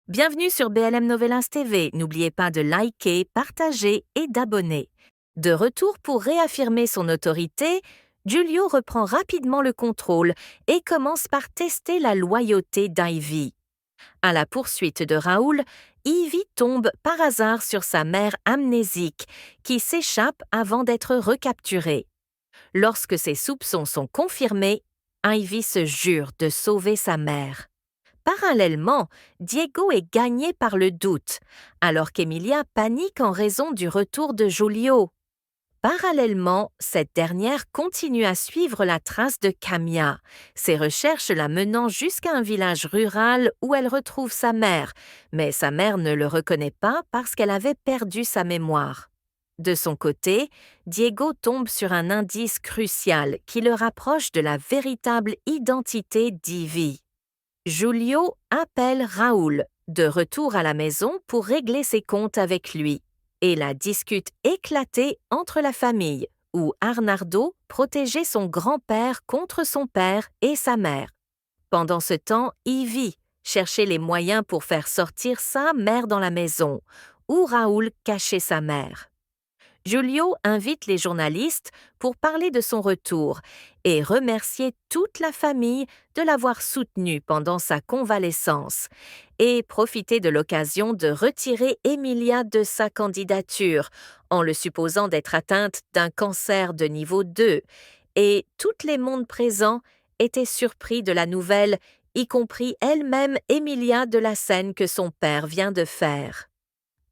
Bienvenue sur BLM Novelas TV. N'oubliez pas de liker, partager et d'abonner. De retour pour réaffirmer son autorité, Giulio reprend rapidement le contrôle et commence par tester la loyauté d'Ivy. À la poursuite de Raoul, Ivy tombe par hasard sur sa mère amnésique qui s'échappe avant d'être recapturée. Lorsque ses soupçons sont confirmés, Ivy se jure de sauver sa mère. Parallèlement, Diego est gagné par le doute, alors qu'Emilia panique en raison du retour de Giulio. Parallèlement, cette dernière continue à suivre la trace de Camilla, ses recherches la menant jusqu'à un village rural où elle retrouve sa mère, mais sa mère ne le reconnaît pas parce qu'elle avait perdu sa mémoire. De son côté, Diego tombe sur un indice crucial qui le rapproche de la véritable identité d'Ivy. Giulio appelle Raoul, de retour à la maison pour régler ses comptes avec lui, et la dispute éclatée entre la famille, où Arnaldo protégeait son grand-père contre son père et sa mère. Pendant ce temps, Ivy cherchait les moyens pour faire sortir sa mère dans la maison, où Raoul cachait sa mère. Giulio invite les journalistes pour parler de son retour et remercier toute la famille de l'avoir soutenu pendant sa convalescence et profiter de l'occasion de retirer Emilia de sa candidature en le supposant d'être atteinte d'un cancer de niveau 2 et tous les mondes présents étaient surpris de la nouvelle, y compris elle-même Emilia de la scène que son père vient de faire.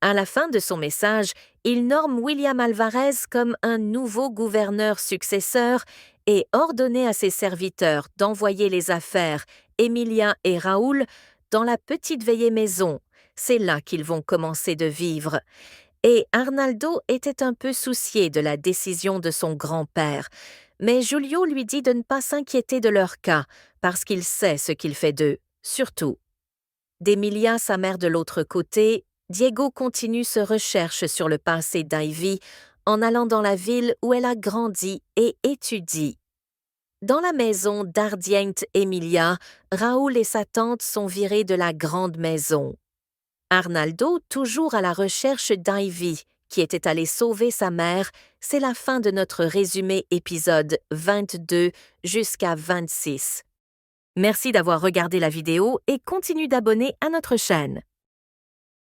À la fin de son message, il nomme William Alvarez comme un nouveau gouverneur successeur et ordonnait à ses serviteurs d'envoyer les affaires, Emilia et Raoul, dans la petite veillée maison. C'est là qu'ils vont commencer de vivre. Et Arnaldo était un peu soucié de la décision de son grand-père, mais Giulio lui dit de ne pas s'inquiéter de leur cas, parce qu'il sait ce qu'il fait d'eux, surtout. D'Emilia, sa mère de l'autre côté, Diego continue ses recherches sur le passé d'Ivy en allant dans la ville où elle a grandi et étudie. Dans la maison d'Ardient Emilia, Raoul et sa tante sont virés de la grande maison. Arnaldo, toujours à la recherche d'Ivy, qui était allé sauver sa mère, c'est la fin de notre résumé épisode 22 jusqu'à 26. Merci d'avoir regardé la vidéo et continue d'abonner à notre chaîne.